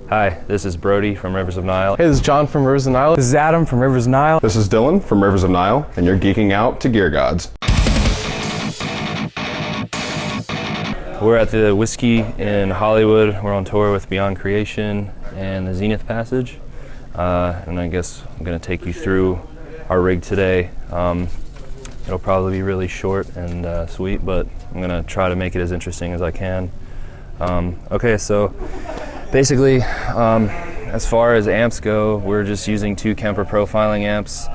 Hi, this is Brody from Rivers of Nihil. Hey, this is John from Rivers of Nihil. This is Adam from Rivers of Nihil. This is Dylan from Rivers of Nihil, and you're geeking out to Gear Gods. We're at the Whisky in Hollywood. We're on tour with Beyond Creation and the Zenith Passage. And I guess I'm going to take you through our rig today. It'll probably be really short and sweet, but I'm going to try to make it as interesting as I can. Okay, so basically, as far as amps go, we're just using 2 Kemper profiling amps,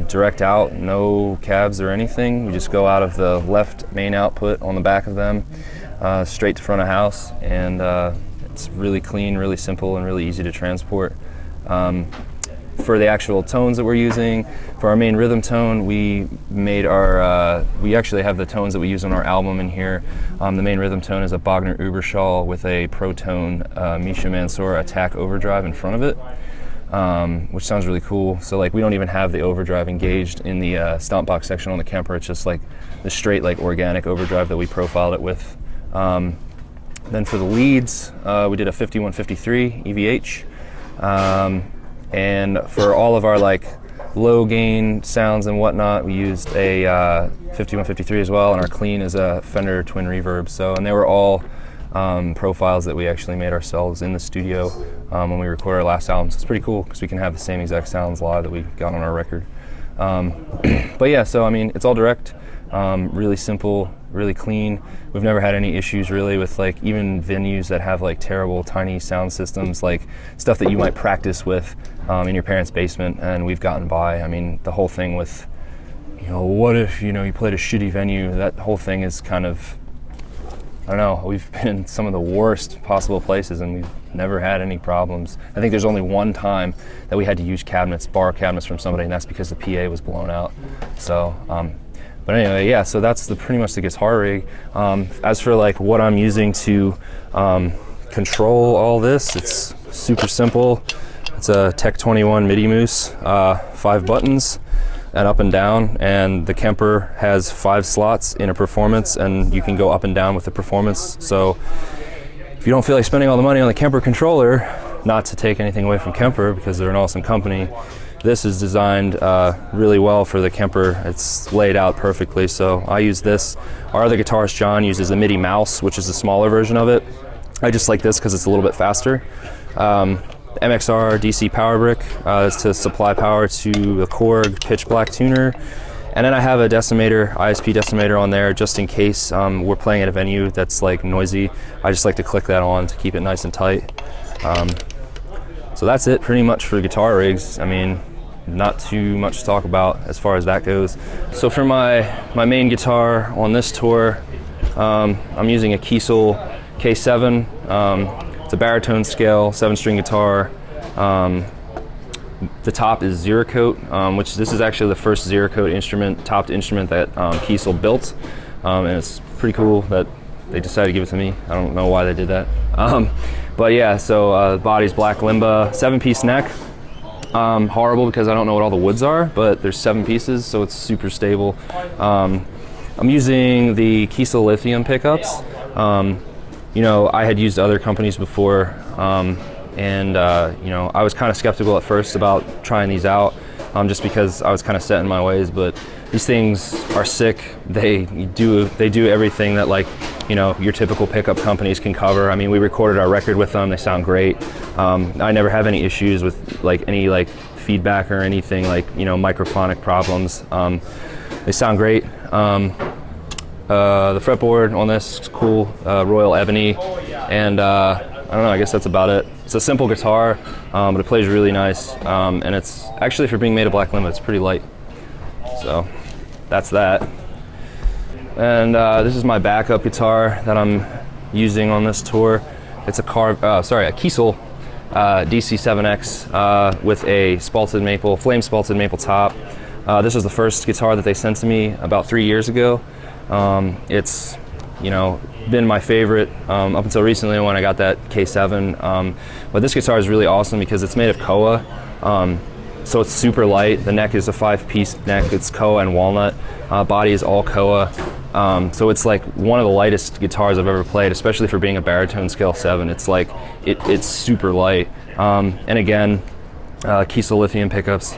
direct out, no cabs or anything. We just go out of the left main output on the back of them, straight to front of house, and it's really clean, really simple, and really easy to transport. For the actual tones that we're using, for our main rhythm tone, we made our, we actually have the tones that we use on our album in here. The main rhythm tone is a Bogner Uberschall with a Protone Misha Mansour attack overdrive in front of it, which sounds really cool. So like we don't even have the overdrive engaged in the stomp box section on the Kemper. It's just like the straight like organic overdrive that we profiled it with. Then for the leads, we did a 5153 EVH. And for all of our like low gain sounds and whatnot, we used a 5153 as well, and our clean is a Fender Twin Reverb. So, and they were all profiles that we actually made ourselves in the studio when we recorded our last album. So it's pretty cool because we can have the same exact sounds live that we got on our record. But yeah, so I mean, it's all direct, really simple, really clean. We've never had any issues really with like even venues that have like terrible tiny sound systems, like stuff that you might practice with in your parents' basement, and we've gotten by. I mean, the whole thing with, you know, what if, you know, you played a shitty venue, that whole thing is kind of, I don't know, we've been in some of the worst possible places and we've never had any problems. I think there's only one time that we had to use cabinets, borrow cabinets from somebody, and that's because the PA was blown out. So, but anyway, yeah, so that's pretty much the guitar rig. As for like what I'm using to control all this, it's super simple. It's a Tech 21 MIDI Moose, 5 buttons and up and down, and the Kemper has 5 slots in a performance, and you can go up and down with the performance. So if you don't feel like spending all the money on the Kemper controller, not to take anything away from Kemper because they're an awesome company, this is designed really well for the Kemper. It's laid out perfectly, so I use this. Our other guitarist, John, uses a MIDI mouse, which is a smaller version of it. I just like this because it's a little bit faster. MXR DC power brick is to supply power to the Korg pitch black tuner. And then I have a decimator, ISP decimator on there just in case we're playing at a venue that's like noisy. I just like to click that on to keep it nice and tight. So that's it pretty much for guitar rigs. I mean, not too much to talk about as far as that goes. So for my main guitar on this tour, I'm using a Kiesel K7. It's a baritone scale, 7-string guitar. The top is Zeracoat, which this is actually the first Zeracoat instrument, topped instrument that Kiesel built. And it's pretty cool that they decided to give it to me. I don't know why they did that. But yeah, so the body's black Limba, 7-piece neck. Horrible because I don't know what all the woods are, but there's 7 pieces, so it's super stable. I'm using the Kiesel lithium pickups. You know, I had used other companies before, and you know, I was kind of skeptical at first about trying these out, just because I was kind of set in my ways, but these things are sick. They do everything that, like, you know, your typical pickup companies can cover. I mean, we recorded our record with them. They sound great. I never have any issues with like any like feedback or anything, like, you know, microphonic problems. They sound great. The fretboard on this is cool, Royal Ebony, and I don't know, I guess that's about it. It's a simple guitar, but it plays really nice, and it's actually, for being made of black Limba, it's pretty light. So that's that. And this is my backup guitar that I'm using on this tour. It's a Kiesel DC7X with a flame spalted maple top. This was the first guitar that they sent to me about 3 years ago. It's, you know, been my favorite up until recently when I got that K7. But this guitar is really awesome because it's made of koa. So it's super light. The neck is a 5-piece neck. It's koa and walnut. Body is all koa. So it's like one of the lightest guitars I've ever played, especially for being a baritone scale 7. It's like, it's super light. And again, Kiesel lithium pickups.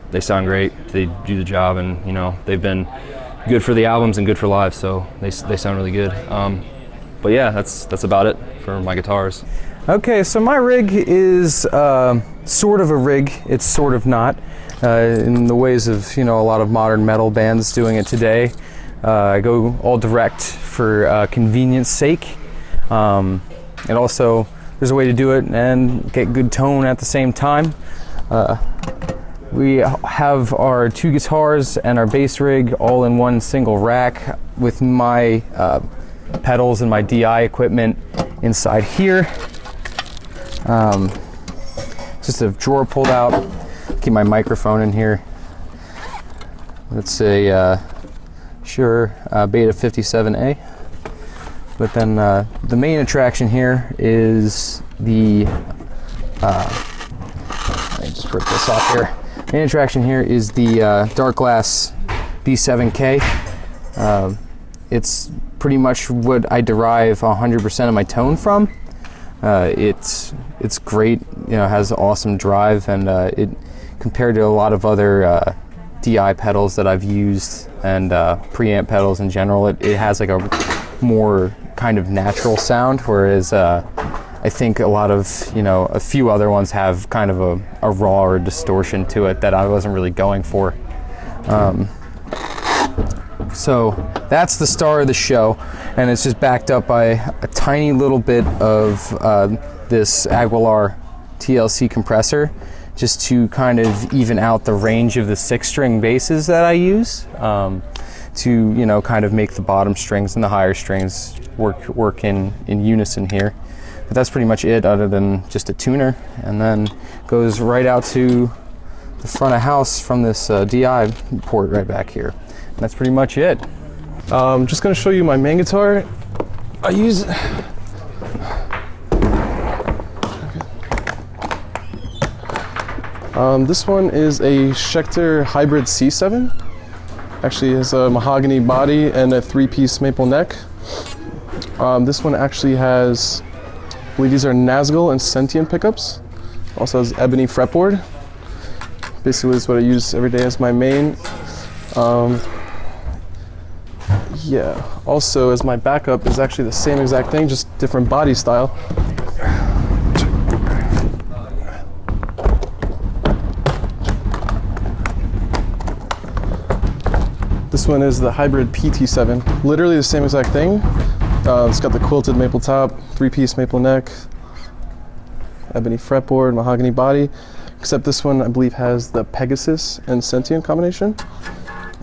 They sound great. They do the job, and you know, they've been good for the albums and good for live, so they sound really good. But yeah, that's about it for my guitars. Okay, so my rig is sort of a rig. It's sort of not, in the ways of, you know, a lot of modern metal bands doing it today. I go all direct for convenience sake, and also there's a way to do it and get good tone at the same time. We have our 2 guitars and our bass rig all in one single rack with my pedals and my DI equipment inside here. Just a drawer pulled out. Keep my microphone in here. It's a Shure Beta 57A. But then the main attraction here is the let me just rip this off here. Main attraction here is the Dark Glass B7K. It's pretty much what I derive 100% of my tone from. It's great, you know, has awesome drive, and it compared to a lot of other DI pedals that I've used and preamp pedals in general, it has like a more kind of natural sound, whereas I think a lot of, you know, a few other ones have kind of a raw or distortion to it that I wasn't really going for. So that's the star of the show, and it's just backed up by a tiny little bit of this Aguilar TLC compressor, just to kind of even out the range of the 6-string basses that I use, to, you know, kind of make the bottom strings and the higher strings work in unison here. But that's pretty much it, other than just a tuner, and then goes right out to the front of house from this DI port right back here. And that's pretty much it. I'm just gonna show you my main guitar. I use this one is a Schecter Hybrid C7. Actually has a mahogany body and a 3-piece maple neck. This one actually has, I believe these are Nazgul and Sentient pickups. Also has ebony fretboard. Basically, this is what I use every day as my main. Yeah, also as my backup is actually the same exact thing, just different body style. This one is the Hybrid PT7. Literally the same exact thing. It's got the quilted maple top, 3-piece maple neck, ebony fretboard, mahogany body, except this one I believe has the Pegasus and Sentient combination.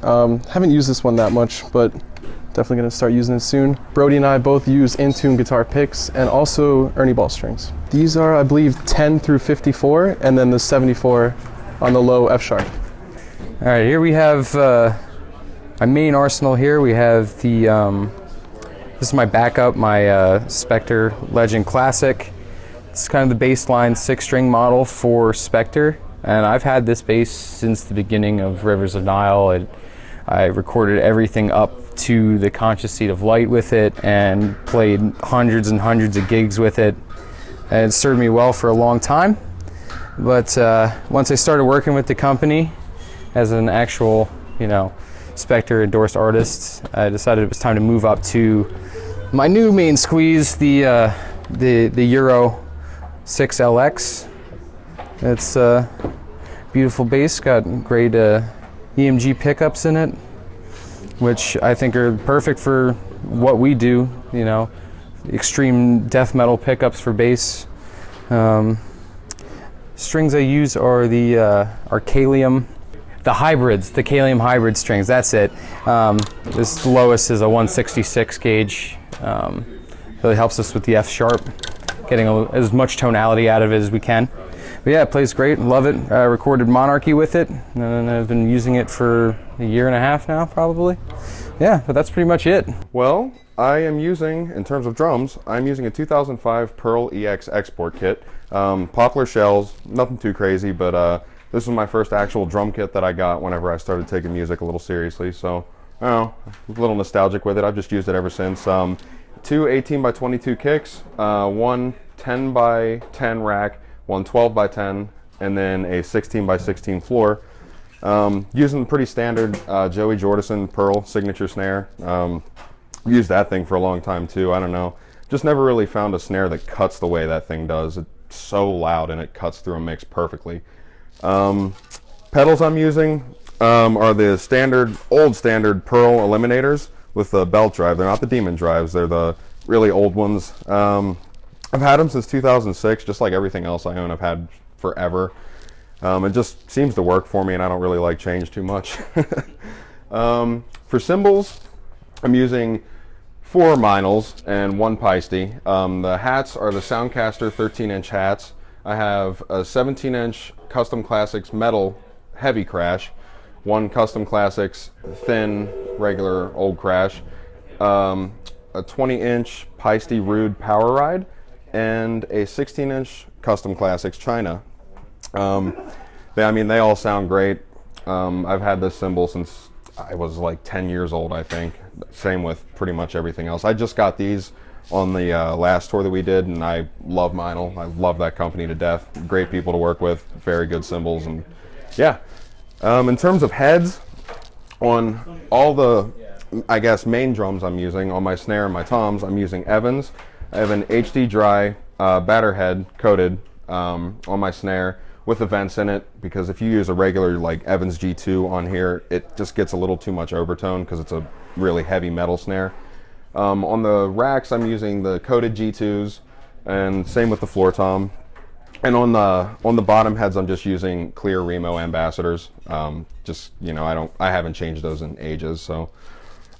Haven't used this one that much, but definitely going to start using it soon. Brody and I both use in-tune guitar picks and also Ernie Ball strings. These are, I believe, 10 through 54, and then the 74 on the low F sharp. All right, here we have my main arsenal here. We have the, this is my backup, my Spectre Legend Classic. It's kind of the baseline 6-string model for Spectre, and I've had this bass since the beginning of Rivers of Nihil. I recorded everything up to the Conscious Seat of Light with it and played hundreds and hundreds of gigs with it, and it served me well for a long time. But once I started working with the company as an actual, you know, Spectre endorsed artist, I decided it was time to move up to my new main squeeze, the Euro 6LX. It's a beautiful bass, got great EMG pickups in it, which I think are perfect for what we do, you know, extreme death metal pickups for bass. Strings I use are the Kalium, the hybrids, the Kalium hybrid strings, that's it. This lowest is a 166 gauge. Really helps us with the F sharp, getting as much tonality out of it as we can. But yeah, it plays great, love it. I recorded Monarchy with it, and I've been using it for a year and a half now, probably. Yeah, but that's pretty much it. Well, I am using, in terms of drums, I'm using a 2005 Pearl EX export kit. Poplar shells, nothing too crazy, but this was my first actual drum kit that I got whenever I started taking music a little seriously. So, I don't know, a little nostalgic with it. I've just used it ever since. Two 18 by 22 kicks, one 10 by 10 rack, one 12 by 10, and then a 16 by 16 floor. Using pretty standard Joey Jordison Pearl signature snare. Used that thing for a long time too. I don't know. Just never really found a snare that cuts the way that thing does. It's so loud and it cuts through a mix perfectly. Pedals I'm using are the old standard Pearl eliminators with the belt drive. They're not the Demon drives. They're the really old ones. I've had them since 2006, just like everything else I own. I've had forever. It just seems to work for me, and I don't really like change too much. For cymbals, I'm using 4 Minels and 1 Peisty. The hats are the Soundcaster 13-inch hats. I have a 17-inch Custom Classics metal heavy crash, 1 Custom Classics thin regular old crash, a 20-inch Peisty Rude Power Ride, and a 16-inch Custom Classics China. They all sound great. I've had this cymbal since I was like 10 years old, I think. Same with pretty much everything else. I just got these on the last tour that we did, and I love Meinl. I love that company to death. Great people to work with, very good cymbals, and yeah. In terms of heads, on all the, I guess, main drums I'm using, on my snare and my toms, I'm using Evans. I have an HD dry batter head coated on my snare with the vents in it, because if you use a regular like Evans G2 on here, it just gets a little too much overtone because it's a really heavy metal snare. On the racks, I'm using the coated G2s, and same with the floor tom. And on the bottom heads, I'm just using clear Remo ambassadors. I haven't changed those in ages, so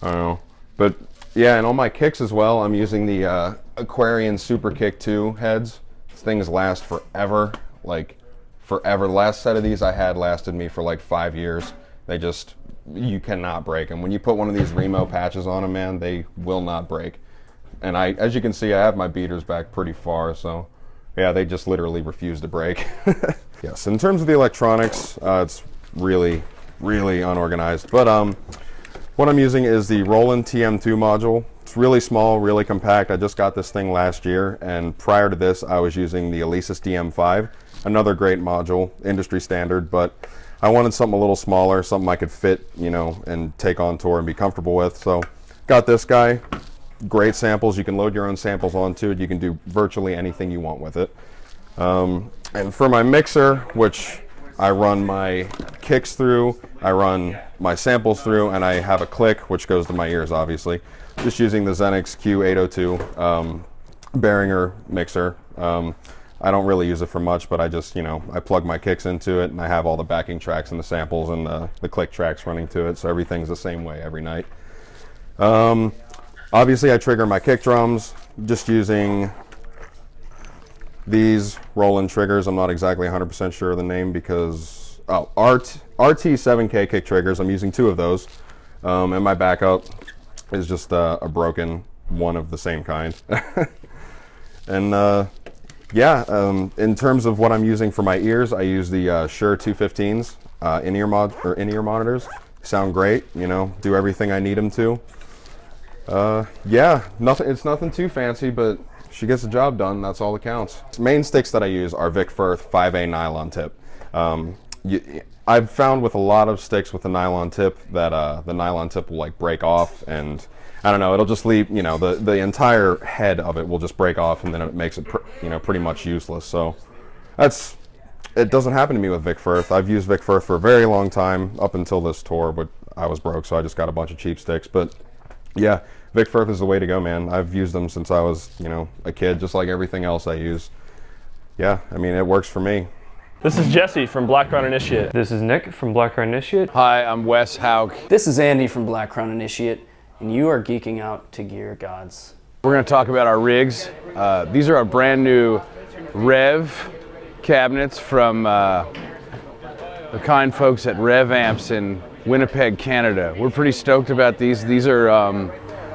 I don't know. But yeah, and on my kicks as well, I'm using the Aquarian Super Kick 2 heads. These things last forever, like forever. The last set of these I had lasted me for like 5 years. You cannot break them. When you put one of these Remo patches on them, man, they will not break. And as you can see, I have my beaters back pretty far, so yeah, they just literally refuse to break. Yes, in terms of the electronics, it's really, really unorganized. But what I'm using is the Roland TM2 module. It's really small, really compact. I just got this thing last year, and prior to this, I was using the Alesis DM5. Another great module, industry standard, but I wanted something a little smaller, something I could fit, and take on tour and be comfortable with. So got this guy. Great samples. You can load your own samples onto it. You can do virtually anything you want with it. And for my mixer, which I run my kicks through, I run my samples through, and I have a click, which goes to my ears, obviously. Just using the Xenix Q802 Behringer mixer. I don't really use it for much, but I just, I plug my kicks into it, and I have all the backing tracks and the samples and the click tracks running to it, so everything's the same way every night. Obviously, I trigger my kick drums just using these Roland triggers. I'm not exactly 100% sure of the name because, RT7K kick triggers. I'm using 2 of those. And my backup is just a broken one of the same kind. And in terms of what I'm using for my ears, I use the Shure 215s in-ear monitors. Sound great, do everything I need them to. It's nothing too fancy, but she gets the job done. That's all that counts. Main sticks that I use are Vic Firth 5A nylon tip. I've found with a lot of sticks with the nylon tip that the nylon tip will like break off, and I don't know, it'll just leave, the entire head of it will just break off, and then it makes it pretty much useless. So it doesn't happen to me with Vic Firth. I've used Vic Firth for a very long time, up until this tour, but I was broke, so I just got a bunch of cheap sticks. But yeah, Vic Firth is the way to go, man. I've used them since I was, a kid, just like everything else I use. Yeah, it works for me. This is Jesse from Black Crown Initiate. This is Nick from Black Crown Initiate. Hi, I'm Wes Hauk. This is Andy from Black Crown Initiate, and you are geeking out to Gear Gods. We're going to talk about our rigs. These are our brand new Rev cabinets from the kind folks at Rev Amps in Winnipeg, Canada. We're pretty stoked about these. These are